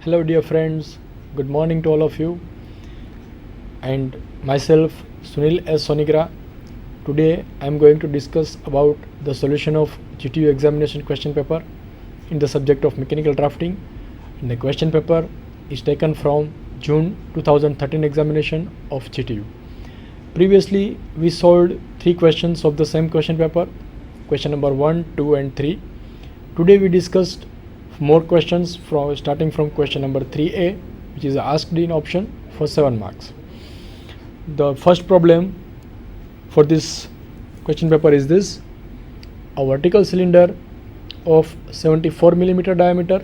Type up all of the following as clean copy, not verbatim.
Hello dear friends, good morning to all of you and myself Sunil S. Sonigra. Today I am going to discuss about the solution of GTU examination question paper in the subject of mechanical drafting. And the question paper is taken from June 2013 examination of GTU. Previously we solved 3 questions of the same question paper, question number 1, 2 and 3. Today we discussed more questions starting from question number 3A, which is asked in option for 7 marks. The first problem for this question paper is this: a vertical cylinder of 74 mm diameter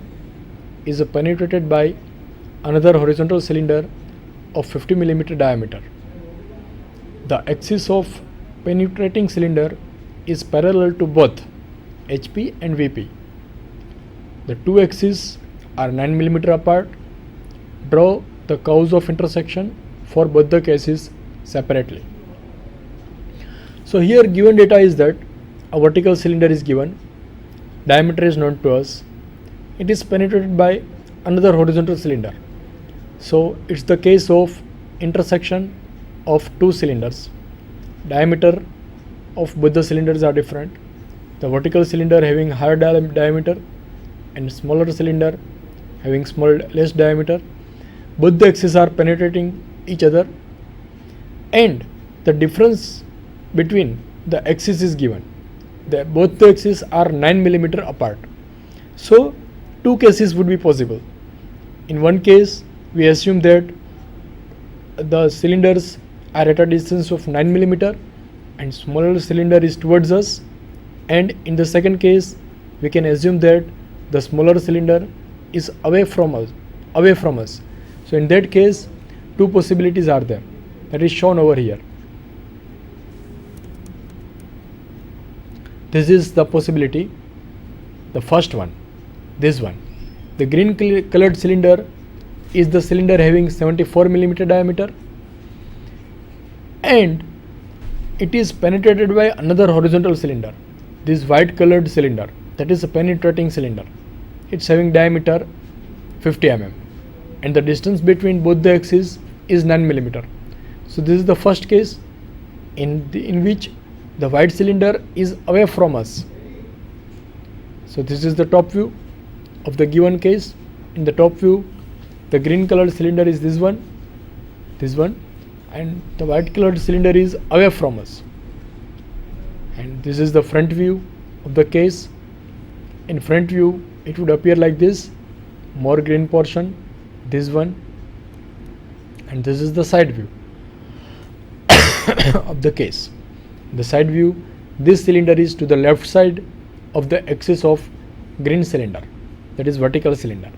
is penetrated by another horizontal cylinder of 50 mm diameter. The axis of penetrating cylinder is parallel to both HP and VP. The two axes are 9 mm apart. Draw the curves of intersection for both the cases separately. So here given data is that a vertical cylinder is given, diameter is known to us, it is penetrated by another horizontal cylinder. So it's the case of intersection of two cylinders. Diameter of both the cylinders are different. The vertical cylinder having higher diameter and smaller cylinder having less diameter. Both the axes are penetrating each other and the difference between the axis is given. Both the axes are 9 mm apart. So two cases would be possible. In one case we assume that the cylinders are at a distance of 9 mm and smaller cylinder is towards us, and in the second case we can assume that the smaller cylinder is away from us. So in that case two possibilities are there, that is shown over here. This is the possibility, the first one, this one. The green colored cylinder is the cylinder having 74 mm diameter and it is penetrated by another horizontal cylinder, this white colored cylinder, that is a penetrating cylinder. It's having diameter 50 mm and the distance between both the axes is 9 mm. So this is the first case in which the white cylinder is away from us. So this is the top view of the given case. In the top view the green colored cylinder is this one, and the white colored cylinder is away from us. And this is the front view of the case. In front view it would appear like this: more green portion, this one, and this is the side view of the case. The side view, this cylinder is to the left side of the axis of green cylinder, that is vertical cylinder.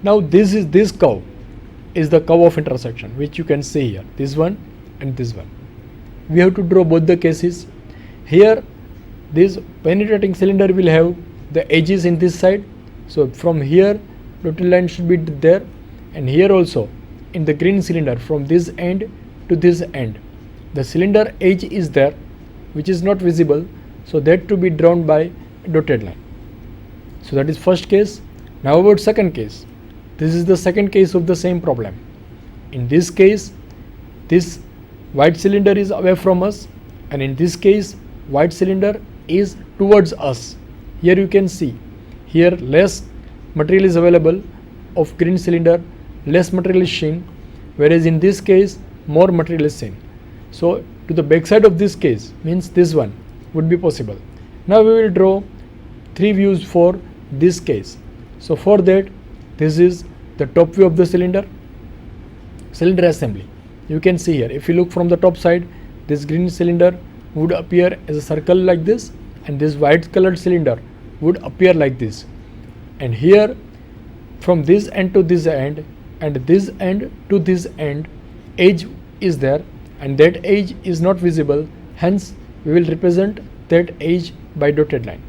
Now this curve is the curve of intersection, which you can see here, this one and this one. We have to draw both the cases. Here this penetrating cylinder will have the edges in this side, so from here dotted line should be there, and here also in the green cylinder from this end to this end the cylinder edge is there, which is not visible, so that to be drawn by dotted line. So that is first case. Now about second case. This is the second case of the same problem. In this case this white cylinder is away from us, and in this case white cylinder is towards us. Here you can see, here less material is available of green cylinder, less material is seen, whereas in this case more material is seen. So to the back side of this case means this one would be possible. Now we will draw 3 views for this case. So for that, this is the top view of the cylinder assembly. You can see here, if you look from the top side, this green cylinder would appear as a circle like this, and this white colored cylinder would appear like this. And here from this end to this end and this end to this end, edge is there, and that edge is not visible, hence we will represent that edge by dotted line.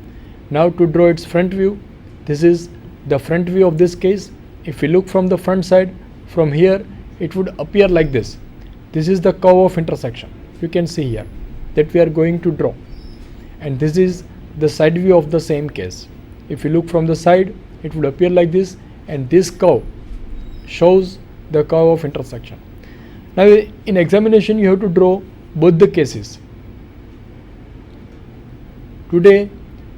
Now to draw its front view, this is the front view of this case. If we look from the front side, from here it would appear like this. This is the curve of intersection, you can see here, that we are going to draw, and this is the side view of the same case. If you look from the side, it would appear like this, and this curve shows the curve of intersection. Now in examination you have to draw both the cases. Today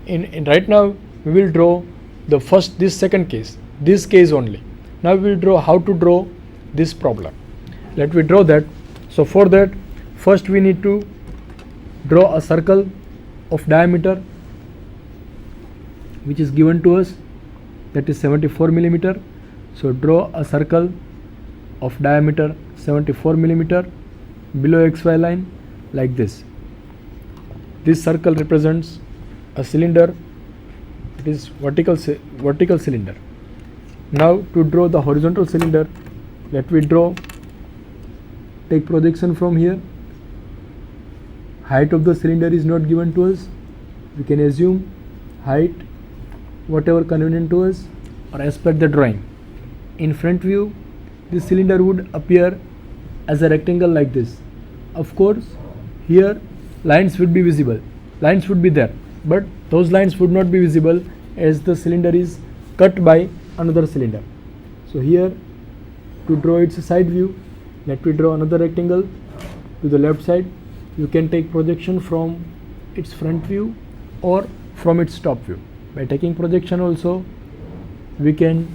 in right now we will draw this second case, this case only. Now we will draw how to draw this problem. Let me draw that. So for that, first we need to draw a circle of diameter which is given to us, that is 74 millimeter. So draw a circle of diameter 74 millimeter below XY line like this. This circle represents a cylinder. It is vertical cylinder. Now to draw the horizontal cylinder, let me take projection from here. Height of the cylinder is not given to us. We can assume height whatever convenient to us, or as per the drawing. In front view, this cylinder would appear as a rectangle like this. Of course, here lines would be visible. Lines would be there, but those lines would not be visible as the cylinder is cut by another cylinder. So here, to draw its side view, let me draw another rectangle to the left side. You can take projection from its front view or from its top view. By taking projection also, we can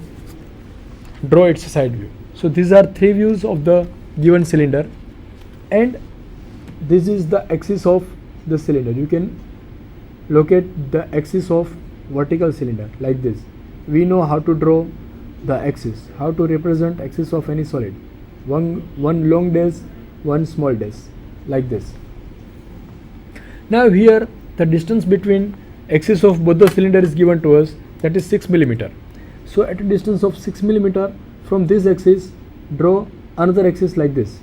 draw its side view. So these are three views of the given cylinder, and this is the axis of the cylinder. You can locate the axis of vertical cylinder like this. We know how to draw the axis, how to represent axis of any solid. One long dash, one small dash, like this. Now here the distance between axis of both the cylinder is given to us, that is 6 millimeter. So at a distance of 6 millimeter from this axis, draw another axis like this.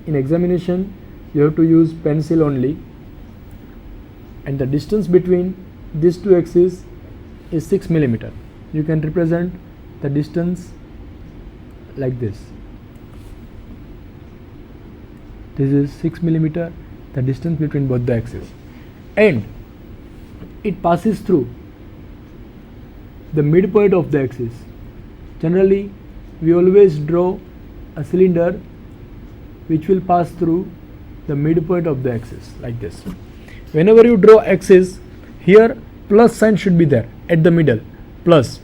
In examination you have to use pencil only, and the distance between these two axes is 6 millimeter. You can represent the distance like this. This is 6 millimeter, the distance between both the axes, and it passes through the midpoint of the axis. Generally, we always draw a cylinder which will pass through the midpoint of the axis like this. Whenever you draw axis, here plus sign should be there at the middle, plus.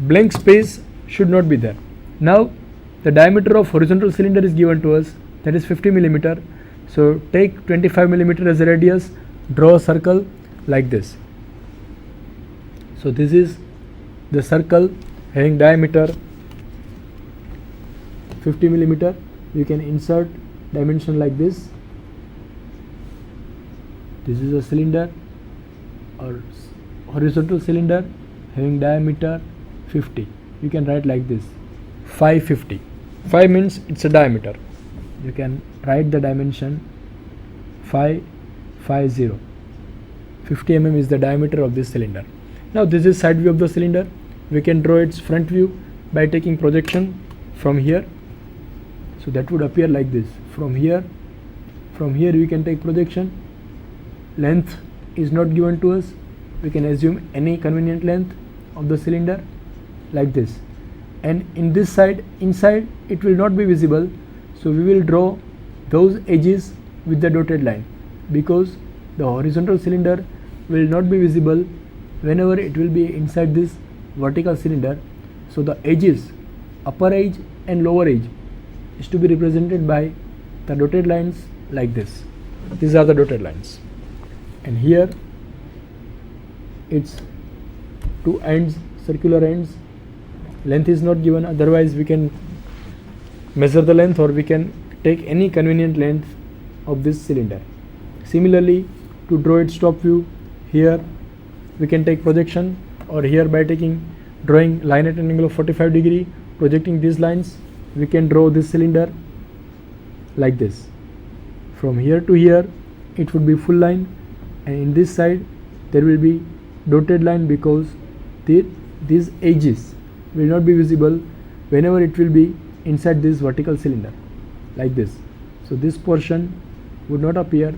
Blank space should not be there. Now the diameter of horizontal cylinder is given to us, that is 50 millimeter. So take 25 millimeter as a radius, draw a circle like this. So this is the circle having diameter 50 millimeter. You can insert dimension like this. This is a cylinder or horizontal cylinder having diameter 50. You can write like this, 550. 5 means it's a diameter. You can write the dimension 550. 50 mm is the diameter of this cylinder. Now this is side view of the cylinder. We can draw its front view by taking projection from here. So that would appear like this. From here we can take projection. Length is not given to us. We can assume any convenient length of the cylinder like this, and in this side, inside, it will not be visible. So we will draw those edges with the dotted line, because the horizontal cylinder will not be visible whenever it will be inside this vertical cylinder. So the edges, upper edge and lower edge, is to be represented by the dotted lines like this. These are the dotted lines, and here it's two ends, circular ends. Length is not given, otherwise we can measure the length, or we can take any convenient length of this cylinder. Similarly, to draw its top view, here we can take projection, or here by drawing line at an angle of 45 degree, projecting these lines, we can draw this cylinder like this. From here to here it would be full line, and in this side there will be dotted line, because these edges will not be visible whenever it will be inside this vertical cylinder like this. So this portion would not appear.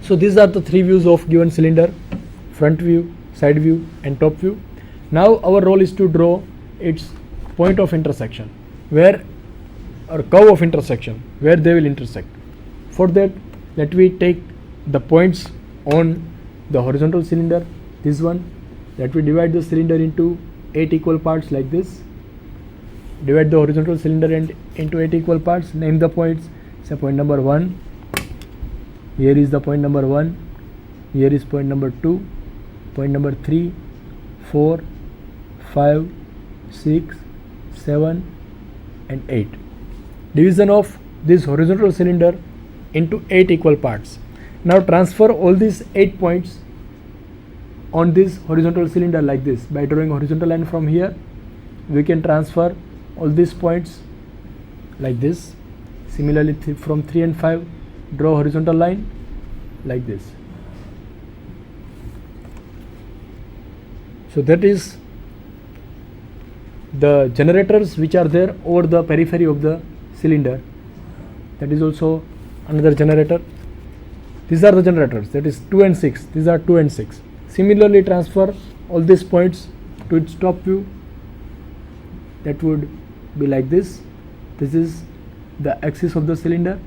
So these are the three views of given cylinder: front view, side view and top view. Now our role is to draw its point of intersection, where or curve of intersection, where they will intersect. For that, let me take the points on the horizontal cylinder, this one. Let me divide the cylinder into 8 equal parts like this. Divide the horizontal cylinder into 8 equal parts. Name the points. Say point number 1. Here is the point number 1. Here is point number 2. Point number 3, 4, 5, 6, 7 and 8. Division of this horizontal cylinder into 8 equal parts. Now transfer all these 8 points on this horizontal cylinder like this. By drawing horizontal line from here, we can transfer all these points like this. Similarly, from 3 and 5, draw horizontal line like this. So that is the generators which are there over the periphery of the cylinder. That is also another generator. These are the generators, that is 2 and 6. These are 2 and 6. Similarly, transfer all these points to its top view. That would be like this. This is the axis of the cylinder,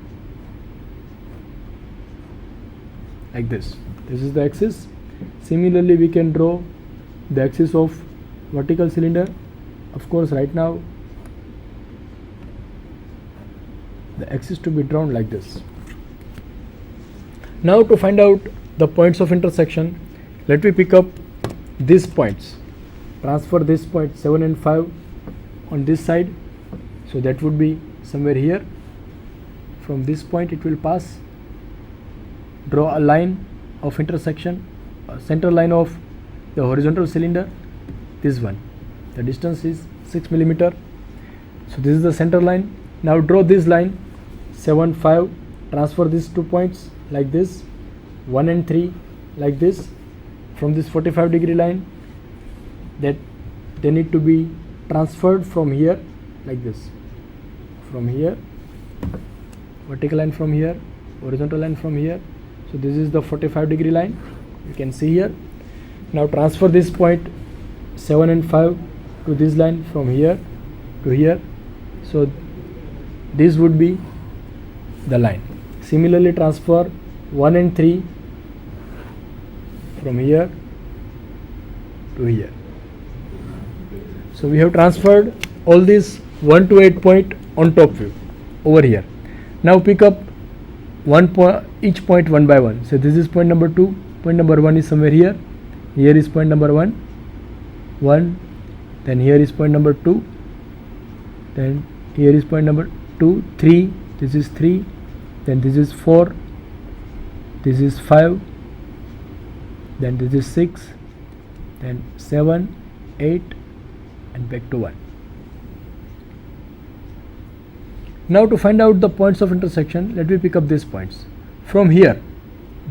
like this. This is the axis. Similarly, we can draw the axis of vertical cylinder. Of course, right now the axis to be drawn like this. Now to find out the points of intersection, let me pick up these points. Transfer this point 7 and 5 on this side. So that would be somewhere here. From this point it will pass. Draw a line of intersection, a center line of the horizontal cylinder, this one. The distance is 6 mm. So this is the center line. Now draw this line 7, 5. Transfer these 2 points like this, 1 and 3 like this. From this 45-degree line, that they need to be transferred from here like this. From here, vertical line from here, horizontal line from here. So this is the 45-degree line, you can see here. Now transfer this point 7 and 5 to this line from here to here. So this would be the line. Similarly, transfer 1 and 3 from here to here. So we have transferred all these 1 to 8 point on top view over here. Now pick up each point one by one. So this is point number 2. Point number 1 is somewhere here. Here is point number 1. Then here is point number 2. Then here is point number 2, 3. This is 3. Then this is 4. This is 5. Then this is 6. Then 7, 8 and back to 1. Now to find out the points of intersection, let me pick up these points. From here,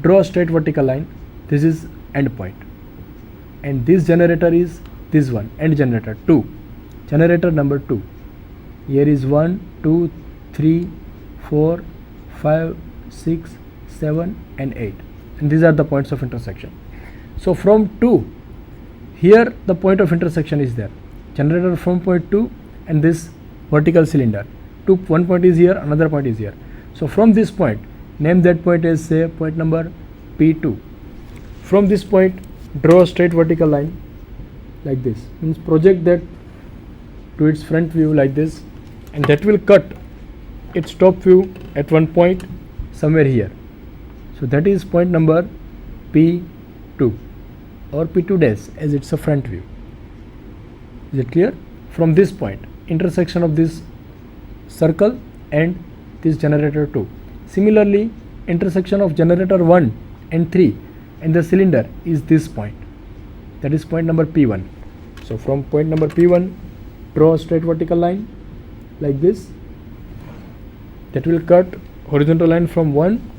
draw a straight vertical line. This is end point. And this generator is this one, end generator 2. Generator number 2. Here is 1, 2, 3, 4, 5, 6, 7 and 8. And these are the points of intersection. So from 2, here the point of intersection is there. Generator from point 2 and this vertical cylinder. One point is here, another point is here. So from this point, name that point as say point number P2. From this point, draw a straight vertical line like this. Means project that to its front view like this, and that will cut its top view at one point somewhere here. So that is point number P2 or P2 dash, as it's a front view. Is it clear? From this point, intersection of this circle and this generator 2. Similarly, intersection of generator 1 and 3 and the cylinder is this point. That is point number P1. So from point number P1, draw a straight vertical line like this. That will cut horizontal line from 1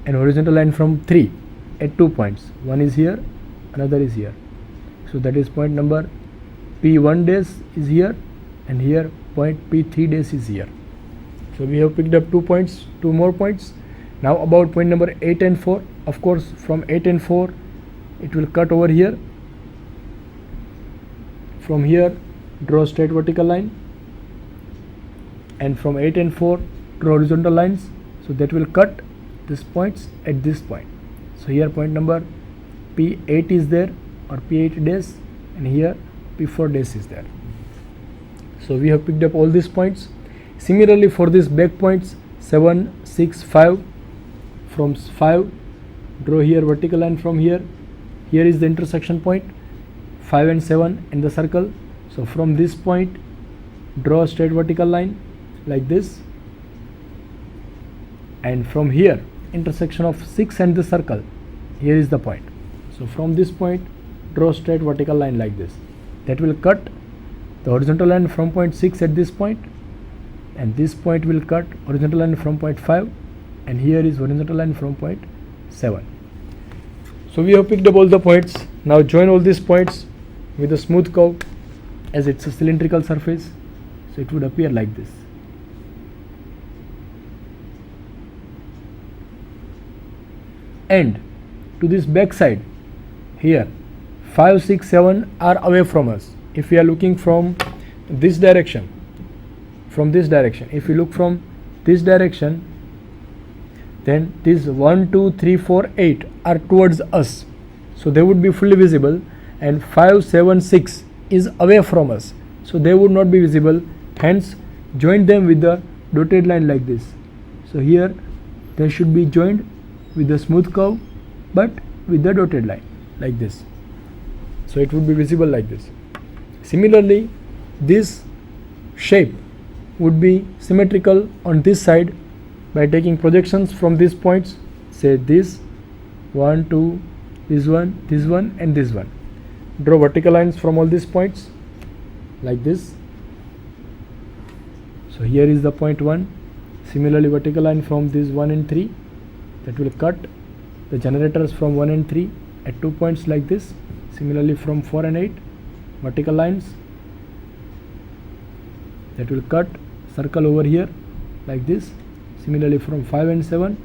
and horizontal line from 3 at 2 points. One is here, another is here. So that is point number P1 dash is here, and here point P3 dash is here. So we have picked up 2 points, 2 more points. Now about point number 8 and 4. Of course, from 8 and 4 it will cut over here. From here draw a straight vertical line, and from 8 and 4 draw horizontal lines, so that will cut these points at this point. So here point number P8 is there, or P8 dash, and here P4 dash is there. So we have picked up all these points. Similarly for these back points 7, 6, 5, from 5 draw here vertical line from here. Here is the intersection point 5 and 7 in the circle. So from this point draw a straight vertical line like this, and from here intersection of 6 and the circle, here is the point. So from this point draw a straight vertical line like this. That will cut the horizontal line from point 6 at this point, and this point will cut horizontal line from point 5, and here is horizontal line from point 7. So we have picked up all the points. Now join all these points with a smooth curve, as it's a cylindrical surface, so it would appear like this. And to this back side, here 5, 6, 7 are away from us. If we are looking from this direction, if we look from this direction, then these 1, 2, 3, 4, 8 are towards us, so they would be fully visible, and 5, 7, 6 is away from us, so they would not be visible. Hence join them with the dotted line like this. So here they should be joined with the smooth curve, but with the dotted line like this, so it would be visible like this. Similarly, this shape would be symmetrical on this side by taking projections from these points, say this 1, 2, this one and this one. Draw vertical lines from all these points like this. So here is the point 1. Similarly vertical line from this 1 and 3, that will cut the generators from 1 and 3 at 2 points like this. Similarly from 4 and 8, vertical lines that will cut circle over here like this. Similarly from 5 and 7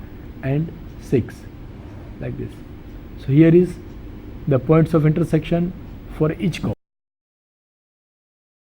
and 6 like this. So here is the points of intersection for each curve.